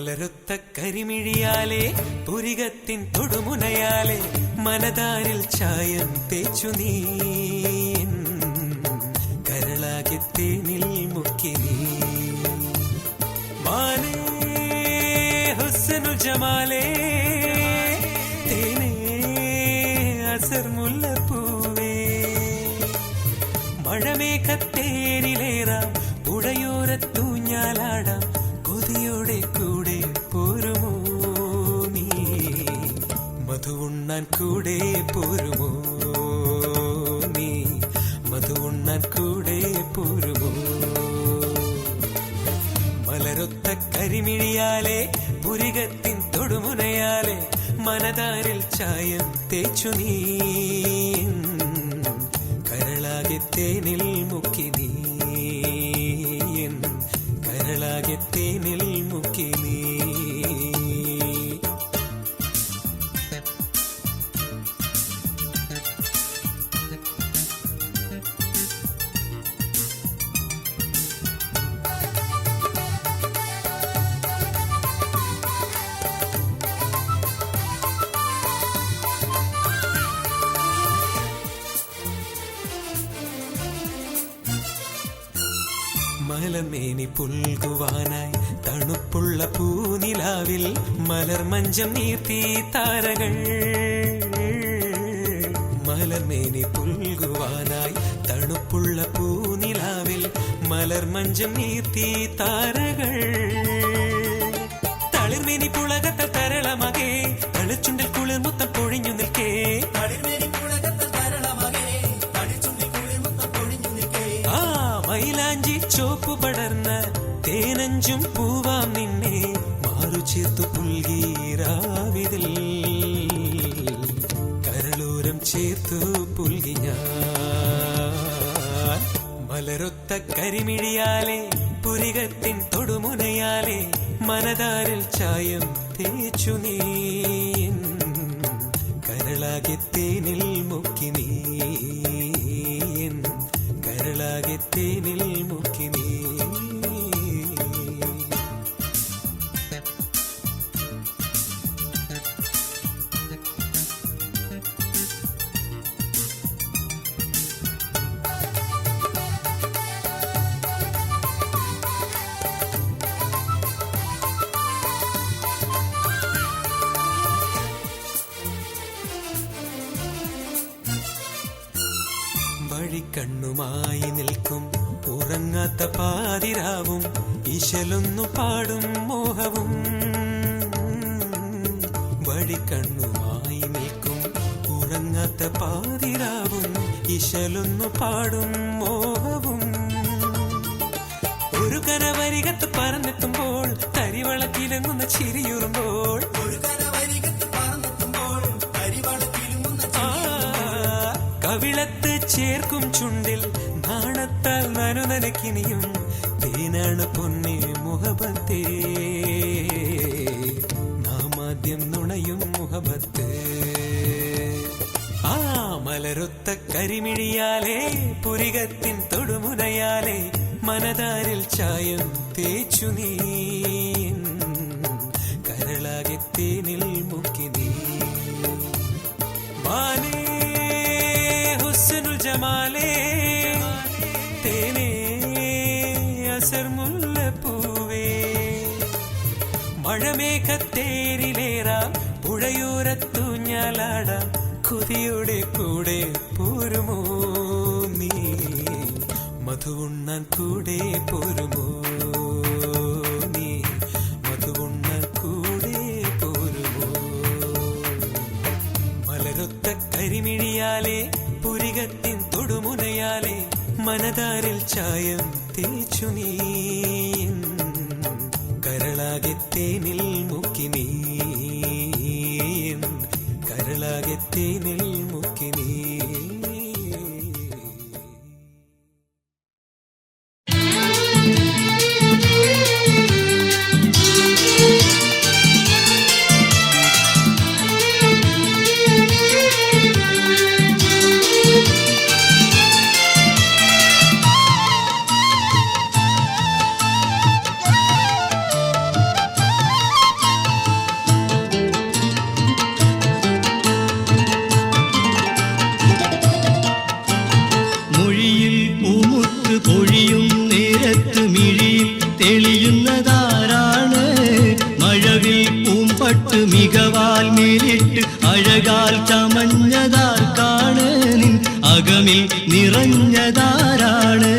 മലരൊത്ത കരിമിഴിയാലെ പുരികത്തിൻ തൊടുമുനയാലെ മനതാരിൽ ചായം തേച്ചു നീ കരളാകെ തേനിൽ മുക്കി നീ മാനേ ഹുസ്നുൽ ജമാലേ തേനേ അസർ മുല്ലപ്പൂവേ മഴമേഘത്തേരിലേറാം പുഴയോരത്തൂഞ്ഞാലാടാം കൊതിയോടെ കൂടെ പോരുമോ നീ മധുവുണ്ണാൻ കൂടെ പോരുമോ നീ മധുവുണ്ണാൻ കൂടെ പോരുമോ മലരൊത്ത കരിമിഴിയാലെ പുരികത്തിൻ തൊടുമുനയാലെ മനതാരിൽ ചായം തേച്ചു നീ കരളാകെ തേനിൽ മുക്കി നീ കരളാകെ തേനിൽ മുക്കി നീ മലമേനി പുൽകുവാനായി തണുപ്പുള്ള പൂനിലാവിൽ മലർമഞ്ചം നീർത്തി താരകൾ മലമേനി പുൽകുവാനായി തണുപ്പുള്ള പൂനിലാവിൽ മലർമഞ്ചം നീർത്തി താരകൾ തളിർമേനി പുളകത്ത തരളമകേ തളിച്ചുണ്ടിൽ കുളിർമുത്തം പൊഴിഞ്ഞു നിൽക്കേ മൈലാഞ്ചി ചോപ്പ് പടർന്ന തേനഞ്ചും പൂവാം നിന്നെ മാറു ചേർത്തു പുൽകീരാവിതിൽ കരളൂരം ചേർത്തു പുൽകി ഞാൻ മലരൊത്ത കരിമിഴിയാലെ പുരികത്തിൻ തൊടുമുനയാലെ മനതാരിൽ ചായം തേച്ചു നീ കരളാകെ തേനിൽ മുക്കി നീ കരളാകെ തേനിൽ മുക്കി നീ വഴിക്കണ്ണുമായി നിൽക്കും ഉറങ്ങാത്ത പാതിരാവും ഇശലൊന്നു പാടും മോഹവും വഴിക്കണ്ണുമായി നിൽക്കും ഉറങ്ങാത്ത പാതിരാവും ഇശലൊന്നു പാടും മോഹവും ഒരു കനവരികത്ത് പറന്നെത്തുമ്പോൾ കരിവളക്കിലങ്ങുന്ന ചിരിയുറുമ്പോൾ കവിളത്ത് ചേർക്കും ചുണ്ടിൽ നാണത്താൽ നനുനനക്കിനിയും തേനാണ് പൊന്നെ മുഹബത്തേ നാമാദ്യം നുണയും മുഹബത്ത് ആ മലരൊത്ത കരിമിഴിയാലെ പുരികത്തിൻ തൊടുമുനയാലെ മനതാരിൽ ചായം തേച്ചു നീ കരളാകെ തേനിൽ മുക്കി നീ മാനേ ഹുസ്നുൽ ജമാലേ തേനേ അസർ മുല്ലപ്പൂവേ മഴമേഘത്തേരിലേറാം പുഴയോരത്തൂഞ്ഞാലാടാം കൊതിയോടെ കൂടെ പോരുമോ നീ മധുവുണ്ണാൻ കൂടെ പോരുമോ നീ മധുവുണ്ണാൻ കൂടെ പോരുമോ മലരൊത്ത കരിമിഴിയാലെ പുരികത്തിൻ തൊടുമുനയാലെ മനതാരിൽ ചായം തേച്ചു നീ കരളാകെ തേനിൽ മുക്കി നീ കരളാകെ തേനിൽ മുക്കി നീ അഴകാൽ ചമഞ്ഞതാർക്കാണ് നിൻ അകമിൽ നിറഞ്ഞതാരാണ്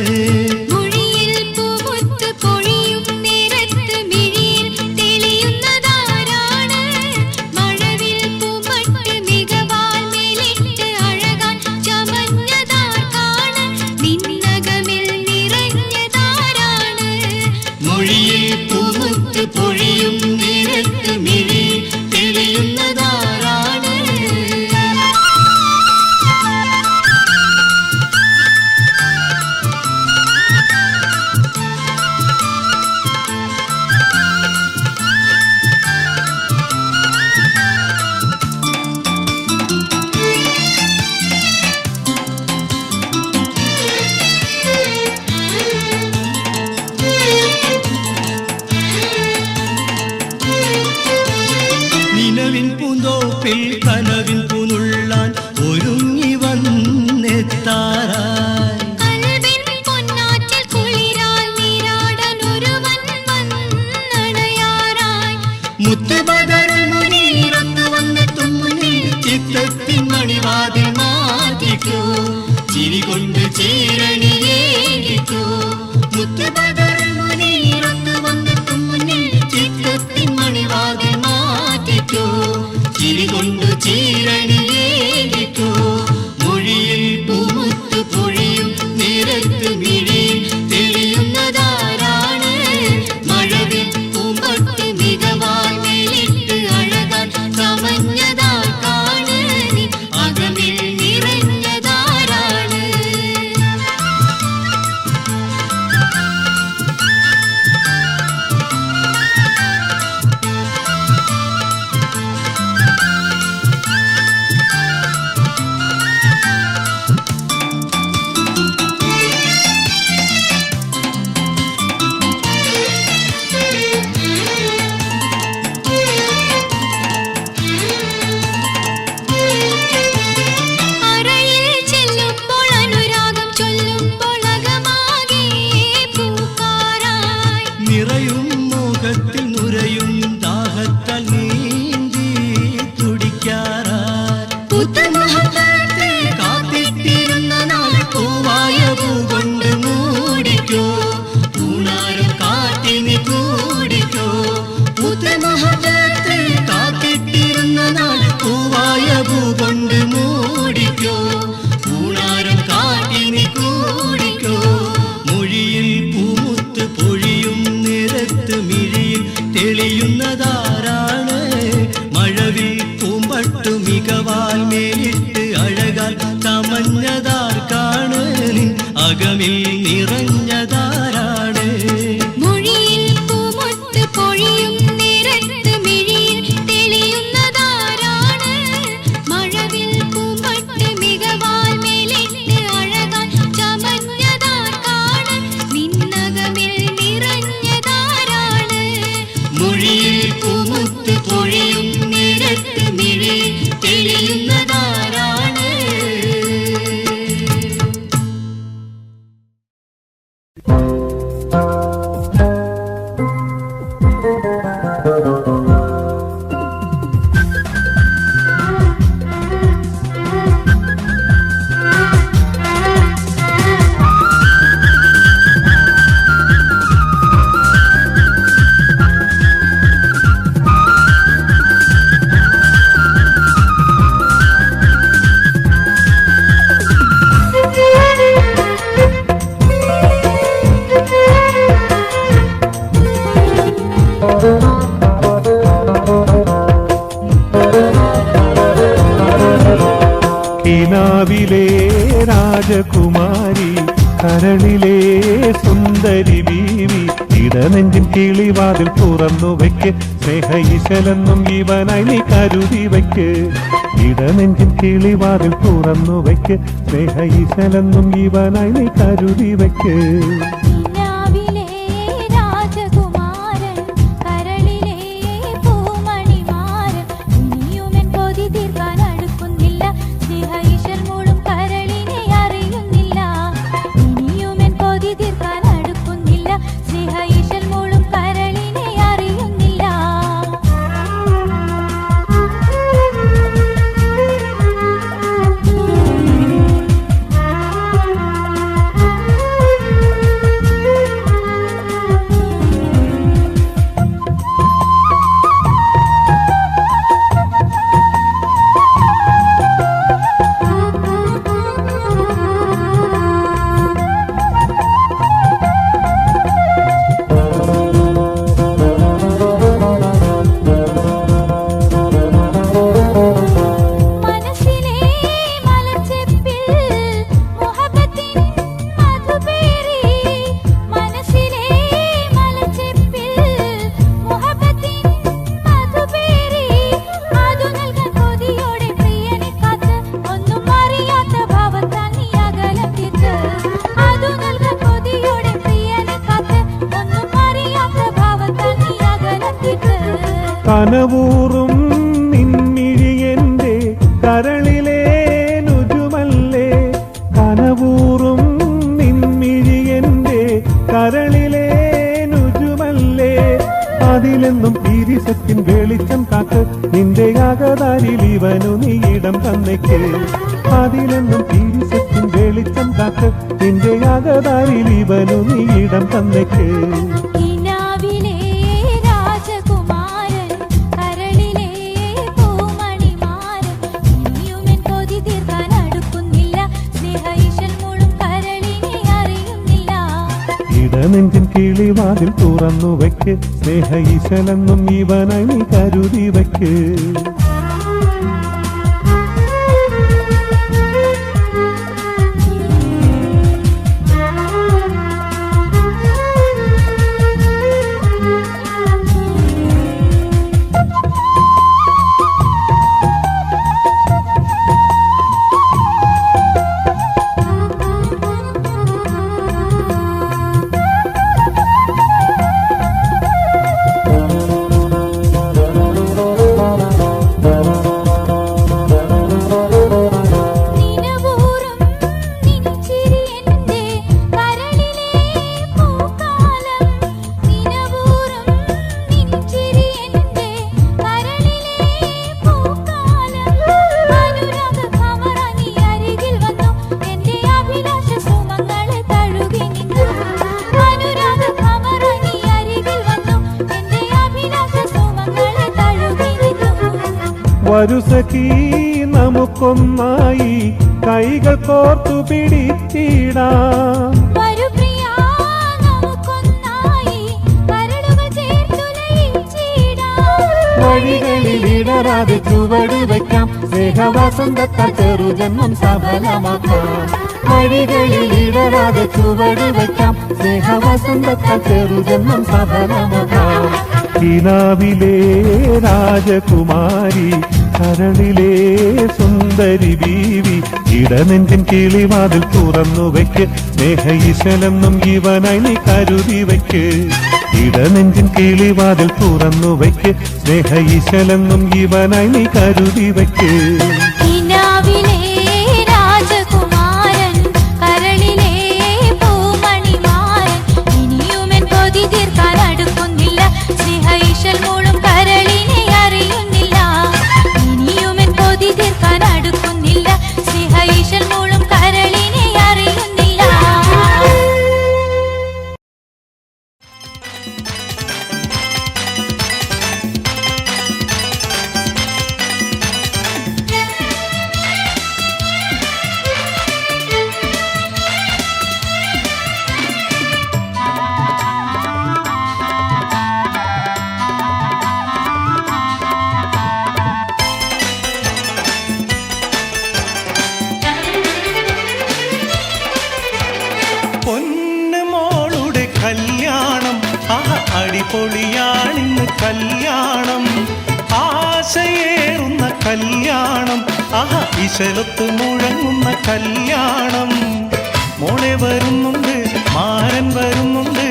കനവിൻ പൂനുള്ളാൻ ഒരുങ്ങി വന്നെത്താറായി മുത്തുബദറിൽ മുനീറത്ത് വന്നെത്തും മുന്നിൽ ചിത്തത്തിൻ മണിവാതിൽ മാറ്റിക്കോ ചിരി കൊണ്ട് ചീരണിയേക്കോ മുത്തുബദറിൽ മുനീറത്ത് വന്നെത്തും മുന്നിൽ ചിത്തത്തിൻ മണിവാതിൽ മാറ്റിക്കോ ചിരി കൊണ്ട് ചീരണിയേക്കോ മൊഴിയിൽ പൂമുത്ത് പൊഴിയും നിരത്ത് മിഴിയിൽ തെളിയുന്നതാരാണ് മഴവിൽ പൂമ്പട്ട് മികവാൽ മേലിട്ട് അഴകാൻ ചമഞ്ഞതാർക്കാണ് അകമിൽ നിറഞ്ഞതാരാണ് നിറയും മോഹത്തിൽ നുരയും ദാഹത്താൽ നീന്തി തുടിക്കാറായി കാത്തിട്ടിരുന്ന നാൾ പൂവായ പൂ കൊണ്ട് മൂടിക്കോ പൂണാരം കാട്ടി നീ കൂടിക്കോ പുത്തമഹത്തെ കാത്തിട്ടിരുന്ന നാൾ പൂവായ പൂ കൊണ്ട് മൂടിക്കോ പൂണാരം കാട്ടി നീ കൂടിക്കോ മൊഴിയിൽ പൂമുത്ത് പൊഴിയും നിരത്ത് മിഴിയിൽ തെളിയുന്നതാരാണ് മഴവിൽ പൂമ്പട്ടു മികവാൽ മേലിട്ട് അഴകാൽ ചമഞ്ഞതാർക്കാണ് നിൻ അകമിൽ നിറഞ്ഞതാരാണ് മൊഴിയിൽ പൂമുത്ത് പൊഴിയും നിരത്ത് മിഴിയിൽ തെളിയുന്നതാരാണ് കിനാവിലെ രാജകുമാരി കരളിലെ സുന്ദരി ബീവി ഇടനെഞ്ചിൻ കിളിവാതിൽ തുറന്നു വയ്ക്ക് സ്നേഹ ഈശലെന്നും ഇവനായി നീ കരുതി വയ്ക്ക് ഇടനെഞ്ചിൻ കിളിവാതിൽ തുറന്നു വയ്ക്ക് സ്നേഹ ഈശലെന്നും ഇവനായി നീ കരുതി വയ്ക്ക് കനവൂറും നിൻമിഴി എന്റെ കരളിലെ നുജുമല്ലേ, കനവൂറും നിൻമിഴി എന്റെ കരളിലെ നുജുമല്ലേ, അതിലെന്നും തിരിസത്തിൻ വെളിച്ചം കാക്ക്, നിന്റെ അകതാരിൽ ഇവനു നീ ഇടം തന്നേക്ക്. അതിലെന്നും തിരിസത്തിൻ വെളിച്ചം കാക്ക്, നിന്റെ അകതാരിൽ ഇവനു നീ ഇടം തന്നേക്ക്. നെഞ്ചിൻ കിളിവാതിൽ തുറന്നു വയ്ക്ക്, സ്നേഹ ഈശലെന്നും ഇവനായി നീ കരുതി വയ്ക്ക്. വരുസഖി നമുക്കൊന്നായി കൈകൾ കോർത്തു പിടിച്ചിടാം, വഴികളിൽ ഇടറാതെ ചുവട് വയ്ക്കാം, സ്നേഹവസന്തത്താൽ ചെറുജന്മം സഫലമാക്കാം. വഴികളിൽ ഇടറാതെ ചുവട് വയ്ക്കാം, സ്നേഹവസന്തത്താൽ ചെറുജന്മം സഫലമാക്കാം. കിനാവിലെ രാജകുമാരി, കരളിലെ സുന്ദരി ബീവി, ഇടനെഞ്ചിൻ കിളിവാതിൽ തുറന്നു വയ്ക്ക്, സ്നേഹ ഈശലെന്നും ഇവനായി നീ കരുതി വയ്ക്ക്. ഇടനെഞ്ചിൻ കിളിവാതിൽ തുറന്നു വയ്ക്ക്, സ്നേഹ ഈശലെന്നും ഇവനായി നീ കരുതി വയ്ക്ക്. അടിപൊളിയാണിന്ന് കല്യാണം, ആശയേറുന്ന കല്യാണം, ആഹ ഇശലൊത്ത് മുഴങ്ങുന്ന കല്യാണം. മോളെ വരുന്നുണ്ട്, മാരൻ വരുന്നുണ്ട്,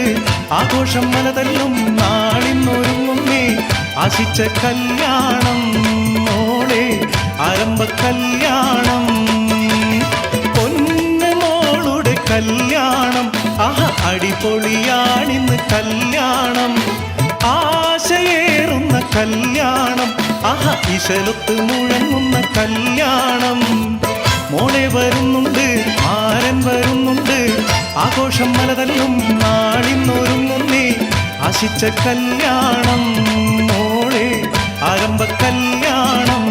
ആഘോഷം മലതല്ലും നാളിന്നൊരുങ്ങുന്നേ, ആശിച്ച കല്യാണം മോളെ ആരംഭ കല്യാണം. പൊന്നു മോളുടെ കല്യാണം, ആഹ അടിപൊളിയാണിന്ന് കല്യാണം, ആശയേറുന്ന കല്യാണം, ആഹ ഇശലൊത്ത് മുഴങ്ങുന്ന കല്യാണം. മോളെ വരുന്നുണ്ട്, മാരൻ വരുന്നുണ്ട്, ആഘോഷം മലതല്ലും നാളിന്നൊരുങ്ങുന്നേ, ആശിച്ച കല്യാണം മോളെ ആരംഭ കല്യാണം.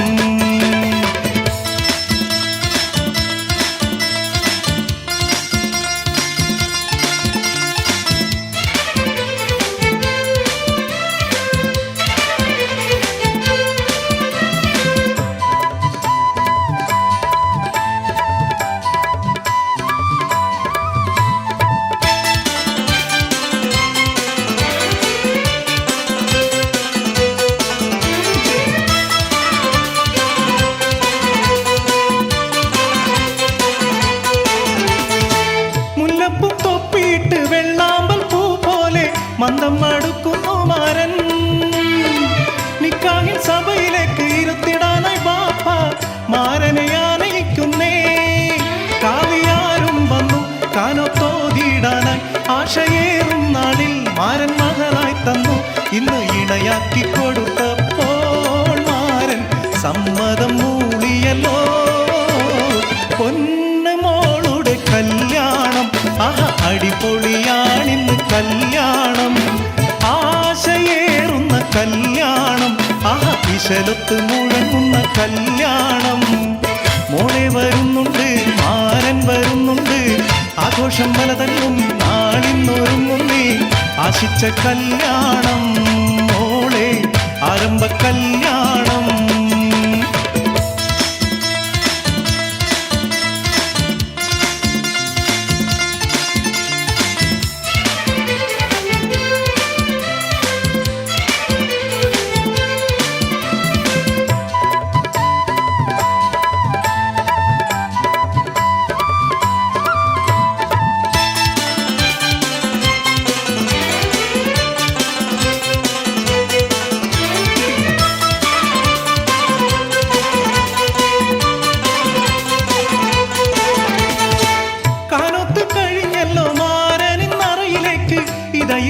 കാനോത്തോതിയിടാനായി ആശയേറും നാളിൽ മാരൻ മകളായി തന്നു. ഇന്ന് ഇണയാക്കി കൊടുത്തപ്പോൾ മാരൻ സമ്മതം മൂളിയല്ലോ. പൊന്നു മോളുടെ കല്യാണം, ആഹ അടിപൊളിയാണിന്ന് കല്യാണം. ആശയേറുന്ന കല്യാണം, ആഹ വിശലൊത്ത് മുഴങ്ങുന്ന കല്യാണം. മോളെ വരുന്നുണ്ട്, മാരൻ വരുന്നുണ്ട്, ആഘോഷം പലതല്ലും നാളിന്നൊരുങ്ങുന്നേ. ആശിച്ച കല്യാണം മോളെ ആരംഭ കല്യാണം.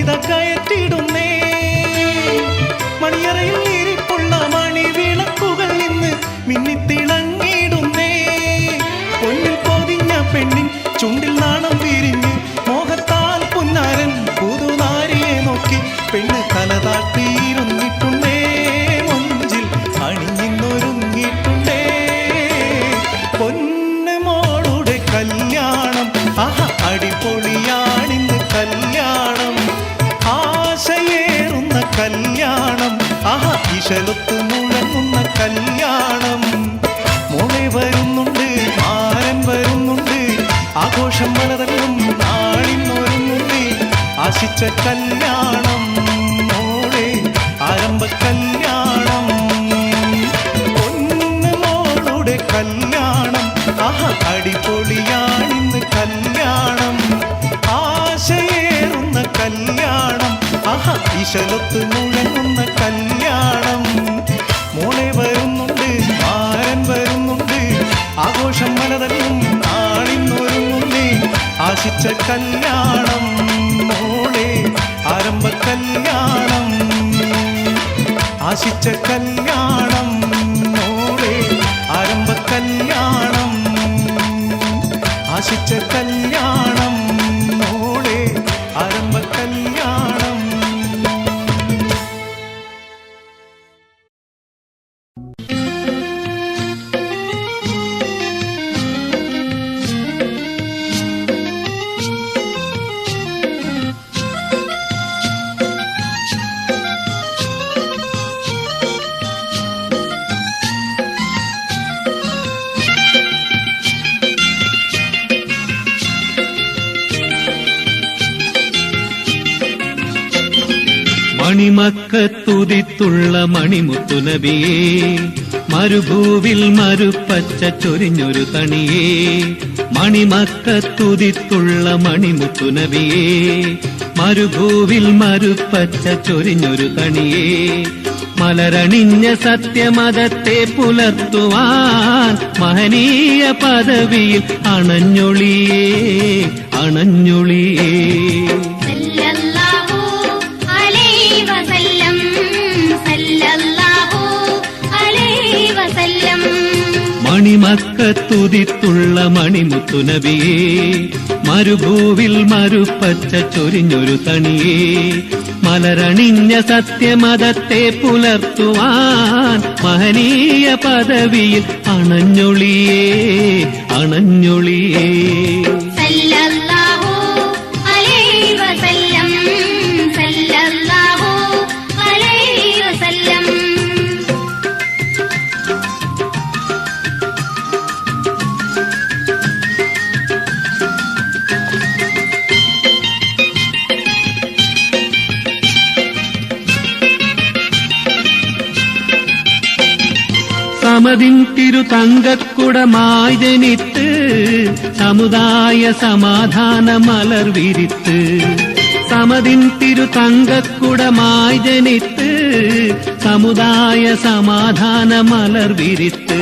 ഇത കയറ്റിടുന്നേ. മണിയറയിൽ ഇരിപ്പുള്ള മണിവിളക്കുകൾ ഇന്ന് മിന്നിത്തിളങ്ങിടുന്നേ. പൊന്നിൽ പൊതിഞ്ഞ പെണ്ണിൻ ചുണ്ടിൽ നാണം വിരിഞ്ഞ് മോഹത്താൽ പുന്നാരൻ പുതുനാരിയെ നോക്കി പെണ്ണ് തല താഴ്ത്തിയിരുന്നിട്ടുണ്ടേ. മൊഞ്ചിൽ അണിഞ്ഞിന്നൊരുങ്ങിയിട്ടുണ്ടേ. പൊന്നു മോളുടെ കല്യാണം, ആഹ അടിപൊളിയാണിന്ന് കല്യാണം. ആശയേറുന്ന കല്യാണം, ആഹ ഇശലൊത്ത് മുഴങ്ങുന്ന കല്യാണം. മോളെ വരുന്നുണ്ട്, മാരൻ വരുന്നുണ്ട്, ആഘോഷം പലതല്ലും നാളിന്നൊരുങ്ങുന്നേ. ആശിച്ച കല്യാണം മോളെ ആരംഭ കല്യാണം. പൊന്നു മോളുടെ കല്യാണം, ആഹ അടിപൊളിയാണിന്ന് കല്യാണം. ആശയേറുന്ന കല്യാണം, ആഹ ഇശലൊത്ത് മുഴങ്ങുന്ന കല്യാണം. മോളെ വരുന്നുണ്ട്, മാരൻ വരുന്നുണ്ട്, ആഘോഷം പലതല്ലും നാളിന്നൊരുങ്ങുന്നേ. ആശിച്ച കല്യാണം മോളെ ആരംഭ കല്യാണം. ആശിച്ച കല്യാണം മോളെ ആരംഭ കല്യാണം. ആശിച്ച കല്യാണം മോളെ ആരംഭ കല്യാണം. മണിമക്കത്തുതിത്തുള്ള മണിമുത്തുനബിയേ, മരുഭൂവിൽ മരുപ്പച്ച ചൊരിഞ്ഞൊരു തണിയേ. മണിമക്കത്തുതിത്തുള്ള മണിമുത്തുനബിയേ, മരുഭൂവിൽ മരുപ്പച്ച ചൊരിഞ്ഞൊരു തണിയേ. മലരണിഞ്ഞ സത്യമതത്തെ പുലർത്തുവാൻ മഹനീയ പദവിയിൽ അണഞ്ഞൊളിയേ അണഞ്ഞൊളിയേ. മണിമക്കത്തുതിത്തുള്ള മണിമുത്തുനബിയേ, മരുഭൂവിൽ മരുപ്പച്ച ചൊരിഞ്ഞൊരു തണിയേ. മലരണിഞ്ഞ സത്യമതത്തെ പുലർത്തുവാൻ മഹനീയ പദവിയിൽ അണഞ്ഞൊളിയേ അണഞ്ഞൊളിയേ. സമതിൻ തിരുതങ്കക്കുടമായി ജനിത്ത് സമുദായ സമാധാന മലർ വിരിത്ത്. സമതിൻ തിരുതങ്കക്കുടമായി ജനിത്ത് സമുദായ സമാധാന മലർ വിരിത്ത്.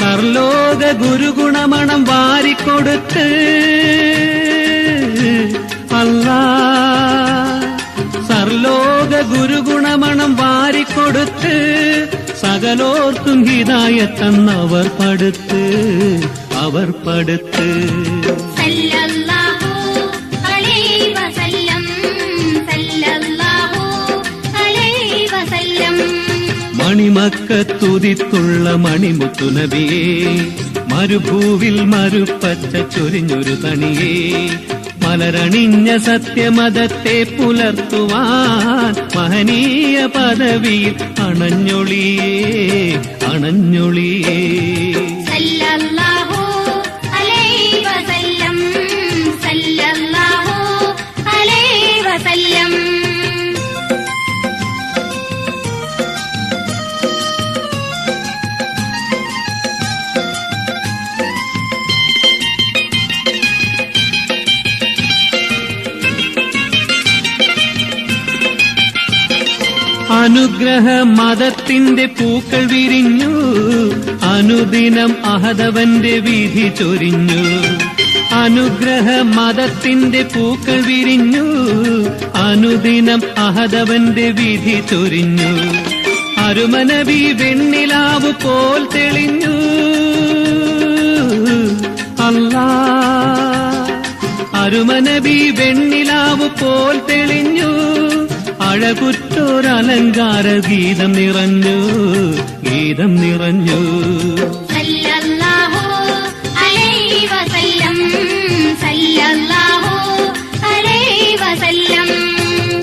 സർലോക ഗുരുഗുണമണം വാരിക്കൊടുത്ത് അല്ലാ സർലോക ഗുരുഗുണമണം വാരിക്കൊടുത്ത് സകലോർക്കും ഹിദായത്തന്നവർ പടുത്ത് സല്ലല്ലാഹു അലൈഹി വസല്ലം സല്ലല്ലാഹു അലൈഹി വസല്ലം മണിമക്കത്തുതിത്തുള്ള മണിമുത്തുനബിയേ മരുഭൂവിൽ മരുപ്പച്ച ചൊരിഞ്ഞൊരു തണിയേ മലരണിഞ്ഞ സത്യമതത്തെ പുലർത്തുവാൻ മഹനീയ പദവിയിൽ അണഞ്ഞൊളിയേ സല്ലല്ലാഹു അലൈഹി വസല്ലം സല്ലല്ലാഹു അലൈഹി വസല്ലം അനുഗ്രഹ മതത്തിന്റെ പൂക്കൾ വിരിഞ്ഞു അനുദിനം അഹദവന്റെ വിധി ചൊരിഞ്ഞു അനുഗ്രഹ മതത്തിന്റെ പൂക്കൾ വിരിഞ്ഞു അനുദിനം അഹദവന്റെ വിധി ചൊരിഞ്ഞു അരുമനബി വെണ്ണിലാവ് പോൽ തെളിഞ്ഞു അല്ലാ അരുമനബി വെണ്ണിലാവ് പോൽ തെളിഞ്ഞു അഴകുറ്റോരലങ്കാര ഗീതം നിറഞ്ഞു സല്ലല്ലാഹു അലൈഹി വസല്ലം സല്ലല്ലാഹു അലൈഹി വസല്ലം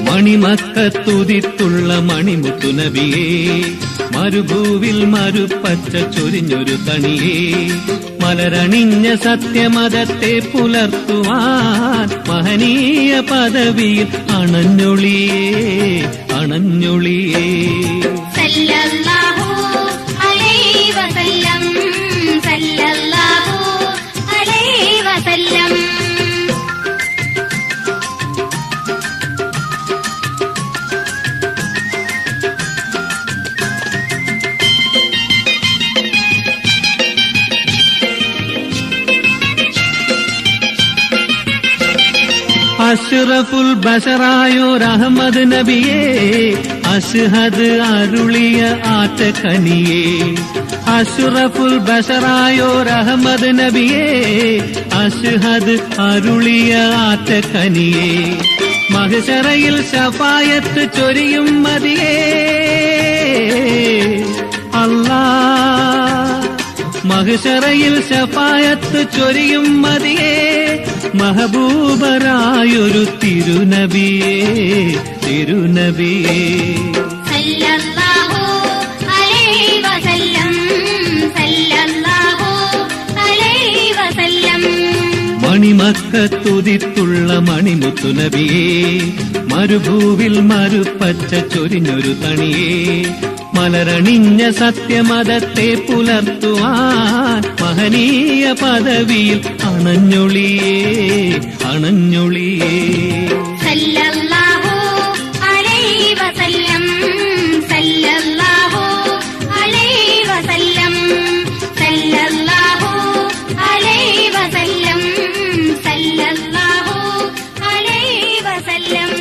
മണിമക്കത്തുതിത്തുള്ള മണിമുത്തുനബിയേ മരുഭൂവിൽ മരുപ്പച്ച ചൊരിഞ്ഞൊരു തണിയേ മലരണിഞ്ഞ സത്യമതത്തെ പുലർത്തുവാൻ മഹനീയ പദവിയിൽ അണഞ്ഞൊളിയേ സല്ലല്ലാഹു അലൈഹി വസല്ലം സല്ലല്ലാഹു അലൈഹി വസല്ലം അഷ്റഫുൽ ബശറായോരഹമ്മദ് നബിയേ അഷ്ഹദ് അരുളിയ ആറ്റക്കനിയേ അഷ്റഫുൽ ബശറായോരഹമ്മദ് നബിയേ അഷ്ഹദ് അരുളിയ ആറ്റക്കനിയേ മഹ്ശറയിൽ ശഫായത്ത് ചൊരിയും മതിയേ അല്ലാ മഹ്ശറയിൽ ശഫായത്ത് ചൊരിയും മതിയേ മഹബൂബരായൊരു തിരുനബിയേ സല്ലല്ലാഹു അലൈഹി വസല്ലം സല്ലല്ലാഹു അലൈഹി വസല്ലം മണിമക്കത്തുതിത്തുള്ള മണിമുത്തുനബിയേ മരുഭൂവിൽ മരുപ്പച്ച ചൊരിഞ്ഞൊരു തണിയേ മലരണിഞ്ഞ സത്യമതത്തെ പുലർത്തുവാൻ മഹനീയ പദവിയിൽ അണഞ്ഞൊളിയേ സല്ലല്ലാഹു അലൈഹി വസല്ലം സല്ലല്ലാഹു അലൈഹി വസല്ലം സല്ലല്ലാഹു അലൈഹി വസല്ലം സല്ലല്ലാഹു അലൈഹി വസല്ലം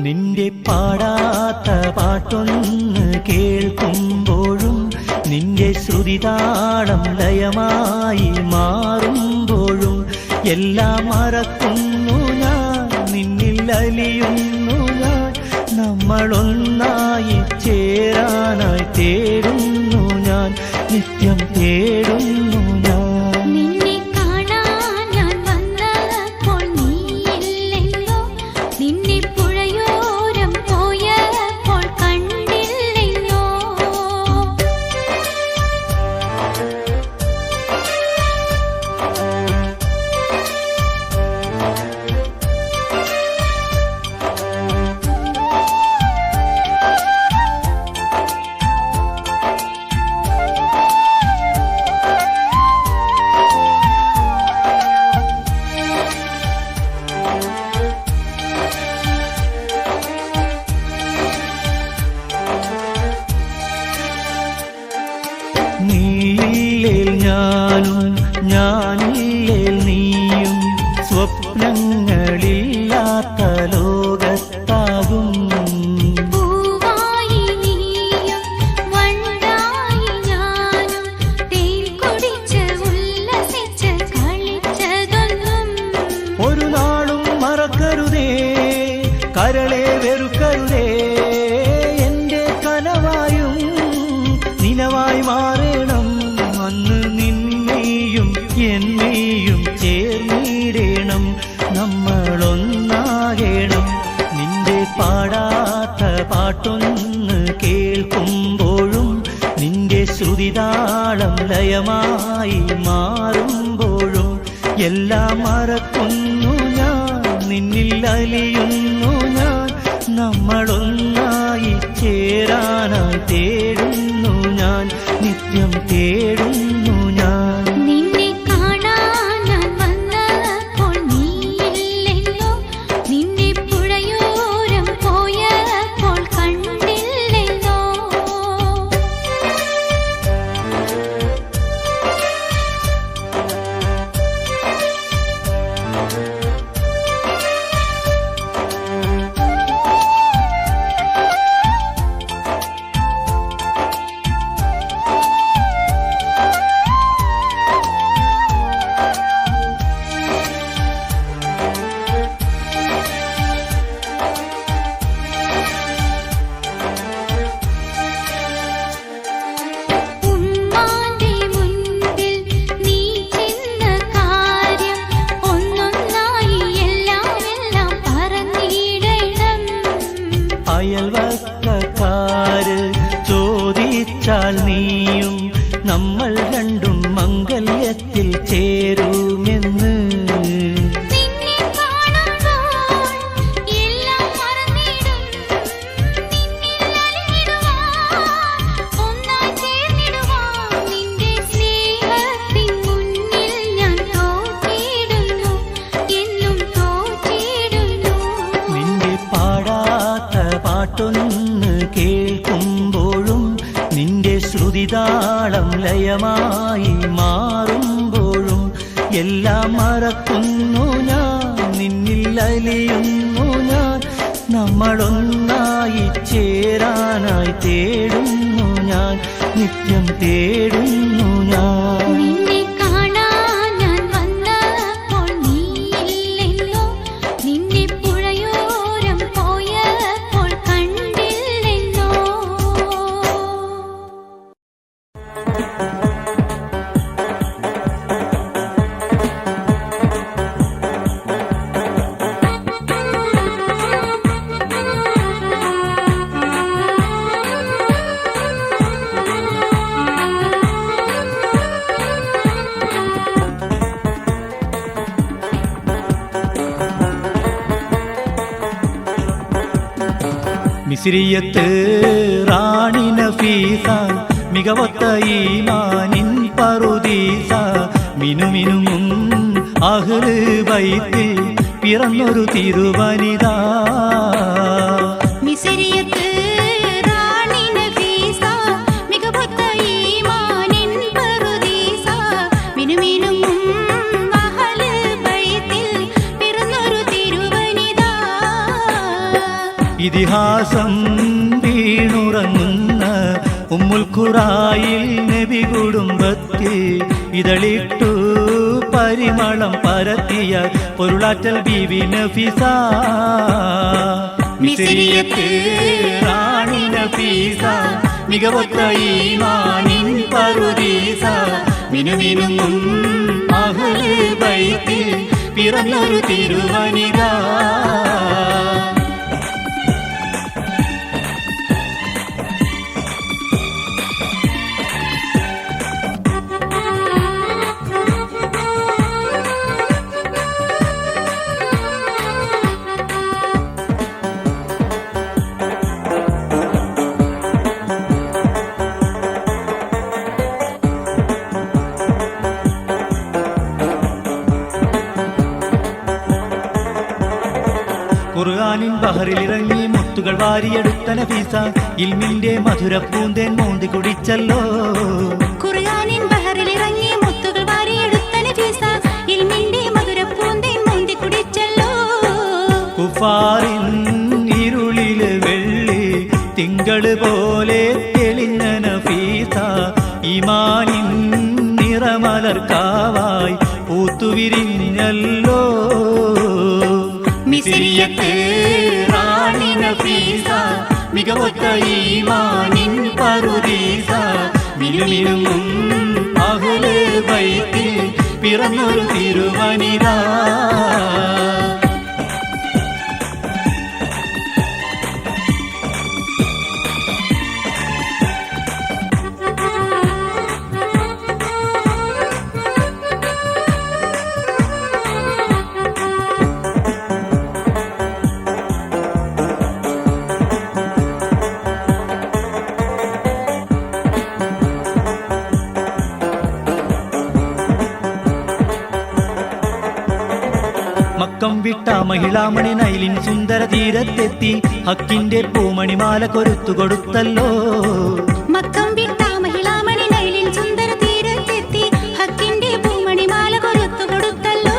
നിന്റെ പാടാത്ത പാട്ടൊന്ന് കേൾക്കുമ്പോഴും നിന്റെ ശ്രുതിതാളം ലയമായി മാറുമ്പോഴും എല്ലാം മറക്കുന്നു ഞാൻ നിന്നിൽ അലിയുന്നു ഞാൻ നമ്മളൊന്നായി ചേരാനായി തേടുന്നു ഞാൻ നിത്യം തേടുന്നു ഞാൻ നിന്നെ കാണാൻ ഞാൻ വന്നപ്പോൾ നീയില്ലെന്നോ നിന്നെ പുഴയോരം പോയപ്പോൾ കണ്ടില്ലെന്നോ നീയില്ലേൽ ഞാനും ഞാനില്ലേൽ നീയും സ്വപ്നങ്ങളില്ലാത്ത ലോകത്താകും. പൂവായി നീയും വണ്ടായി ഞാനും തേൻ കുടിച്ച് ഉല്ലസിച്ച് കളിച്ചതൊന്നും ഒരു നാളും മറക്കരുതേ, കരളെ വെറുക്കരുതേ. എന്റെ കനവായും നിനവായി മാറണം. അന്ന് നിന്നെയും എന്നെയും ചേർന്നിടണം. നമ്മളൊന്നാകണം. നിന്റെ പാടാത്ത പാട്ടൊന്ന് കേൾക്കുമ്പോഴും നിന്റെ ശ്രുതിതാളം ലയമായി മാറുമ്പോഴും എല്ലാം മറക്കുന്നു ഞാൻ, നിന്നിൽ അലിയുന്നു ഞാൻ. നമ്മളൊന്നായി ചേരാനായി തേടുന്നു ഞാൻ, നിത്യം തേടുന്നു ഞാൻ. നിന്നെ കാണാൻ ഞാൻ വന്നപ്പോൾ നീയില്ലെന്നോ, നിന്നെ പുഴയോരം പോയപ്പോൾ കണ്ടില്ലെന്നോ. ഉമ്മാന്റെ മുൻപിൽ നീ ചെന്ന കാര്യം ഒന്നൊന്നായി എല്ലാം പറഞ്ഞിടണം. അയൽവക്കാര് ചോദിച്ചാൽ നീയും നമ്മൾ രണ്ടും മംഗല്യത്തിൽ ചേരുമെന്ന്. നിന്നെ കാണുമ്പോൾ എല്ലാം മറന്നിടും. നിന്നിൽ അലിഞ്ഞിടുവാൻ ഒന്നായി ചേർന്നിടുവാൻ. നിന്റെ സ്നേഹത്തിൻ മുന്നിൽ ഞാൻ തോറ്റിടുന്നു, എന്നും തോറ്റിടുന്നു. നിന്റെ പാടാത്ത പാട്ടൊന്ന് കേൾക്കുമ്പോഴും നിന്റെ ശ്രുതിതാളം ലയമായി മാറുമ്പോഴും എല്ലാം മറക്കുന്നു ഞാൻ, നിന്നിൽ അലിയുന്നു ഞാൻ. നമ്മളൊന്നായി ചേരാനായി തേടുന്നു ഞാൻ, നിത്യം തേടുന്നു ഞാൻ. നിന്നെ കാണാൻ ഞാൻ വന്നപ്പോൾ നീയില്ലെന്നോ, നിന്നെ പുഴയോരം പോയപ്പോൾ കണ്ടില്ലെന്നോ. മിസ്രിയത്ത് റാണി നഫീസ മികവൊത്ത ഈമാനിൻ പറുദീസ മിനുമിനുമും അഹ്ല് ബൈത്തിൽ പിറന്നൊരു തിരുവനിത. മിസ്രിയത്ത് റാണി നഫീസ മികവൊത്ത ഈമാനിൻ പറുദീസ മിനുമിനും അഹ്ല് ബൈത്തിൽ പിറന്നൊരു തിരുവനിത. ഇതിഹാസം വീണുറങ്ങുന്ന ഉമ്മുൽ ഖുറായിൽ നബി കുടുംബത്തിൽ ഇതളിട്ടു പരിമളം പരത്തിയ പൊരുളാറ്റൽ ബീവി നഫീസ. മിസ്രിയത്ത് റാണി നഫീസ മികവൊത്ത ഈമാനിൻ പറുദീസ മിനുമിനും അഹ്ല് ബൈത്തിൽ പിറന്നൊരു തിരുവനിത. ഖുർആനിൻ ബഹറിലിറങ്ങി മുത്തുകൾ വാരിയെടുത്ത നഫീസ ഇൽമിന്റെ മധുരപ്പൂന്തേൻ മോന്തി കുടിച്ചല്ലോ. ഈമാനിൻ നിറമലർക്കാവായി പൂത്തുവിരിഞ്ഞല്ലോ മിസിരിയത്ത് റാണി നഫീസ മികവൊത്ത ഈമാനിൻ പറുദീസ മിനുമിനും അഹ്ലു ബൈത്തിൽ പിറന്നൊരു തിരുവനിത മക്കം വിട്ട മഹിളാമണി നൈലിൻ സുന്ദര തീരത്തെത്തി ഹക്കിന്റെ പൂമണിമാല കൊരുത്തു കൊടുത്തല്ലോ മക്കം വിട്ട മഹിളാമണി നൈലിൻ സുന്ദര തീരത്തെത്തി ഹക്കിന്റെ പൂമണിമാല കൊരുത്തു കൊടുത്തല്ലോ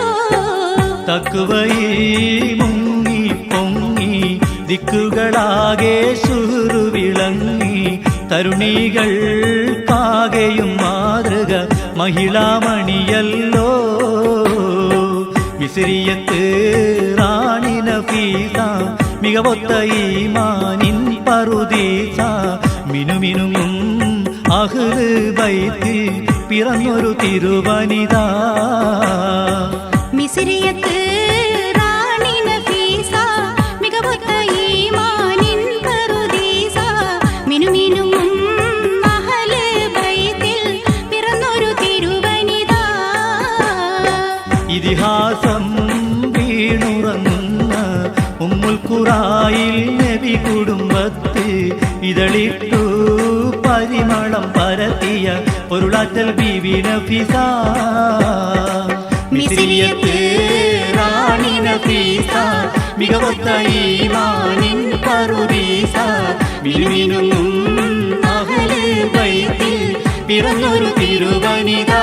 തക്കുവയിൽ മുങ്ങി പൊങ്ങി ദിക്കുകളാകെ സുഹുറു വിളങ്ങി തരുണികൾക്കാകെയും മാതൃക മഹിളാമണിയല്ലോ മിസിരിയത്ത് റാണി നഫീസ മികവൊത്ത ഈമാനിൻ പറുദീസ മിനുമിനുങ്ങും അഹ്ലു ബൈത്തിൽ പിറന്നൊരു തിരുവനിത മിസിരിയത്ത് റാണി നഫീസ മികവൊത്ത ഈമാനിൻ പറുദീസ മിനുമിനും അഹ്ലു ബൈത്തിൽ പിറന്നൊരു തിരുവനിത ഇതിഹാസം വീണുറങ്ങുന്ന ഉമ്മുൽ ഖുറായിൽ നബി കുടുംബത്ത് ഇതളിട്ടു പരിമളം പരത്തിയ പൊരുളാറ്റൽ ബീവി നഫീസ മിസിരിയത്ത് റാണി നഫീസ മികവൊത്ത ഈമാനിൻ പറുദീസ മിനുമിനും അഹ്ലു ബൈത്തിൽ പിറന്നൊരു തിരുവനിത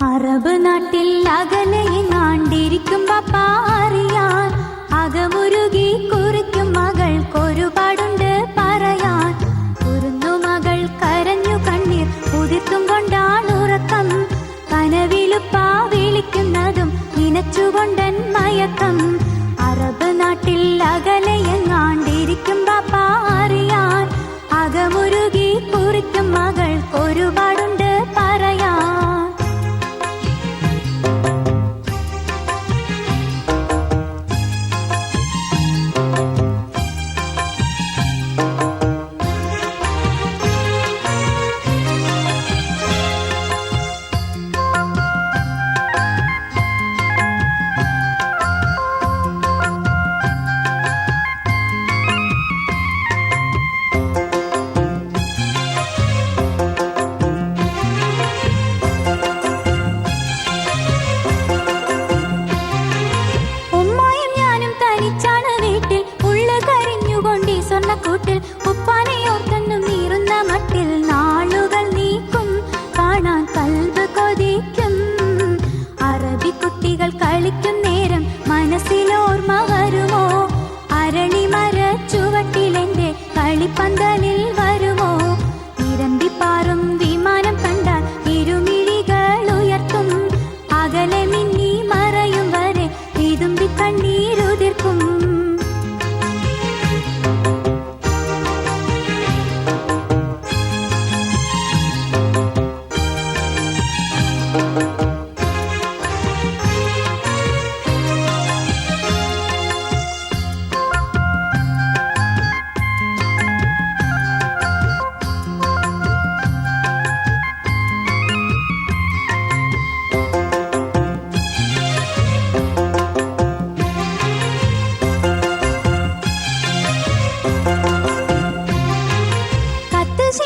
അറബ് നാട്ടിൽ അകലെയെങ്ങാണ്ടിരിക്കും പാറിയാൻ അകമുരുകി കുറിക്കും മകൾക്കൊരുപാടുണ്ട് പറയാൻ കുരുന്നു മകൾ കരഞ്ഞു കണ്ണീർ ഉതിർത്തും കൊണ്ടാണുറക്കം കനവിലുപ്പാ വിളിക്കുന്നതും നനച്ചുകൊണ്ടൻ മയക്കം അറബ് നാട്ടിൽ അകലെയെങ്ങാണ്ടിരിക്കും പാറിയാൻ അകമുരുകി കുറിക്കും മകൾക്കൊരുപാടുണ്ട് പറയാൻ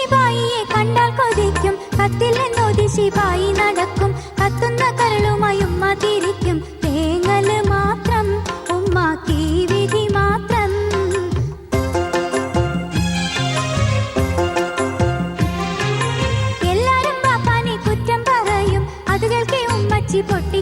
ശിപായിയെ കണ്ടാൽ കൊതിക്കും, കത്തിൽ നിന്നോതി ശിപായി നടക്കും, കത്തുന്ന കരളുമായി ഉമ്മ തിരിക്കും. തേങ്ങല് മാത്രം ഉമ്മാക്കി വിധി മാത്രം. എല്ലാരും പാപ്പാനെ കുറ്റം പറയും, അത് കേൾക്കെ ഉമ്മച്ചി പൊട്ടി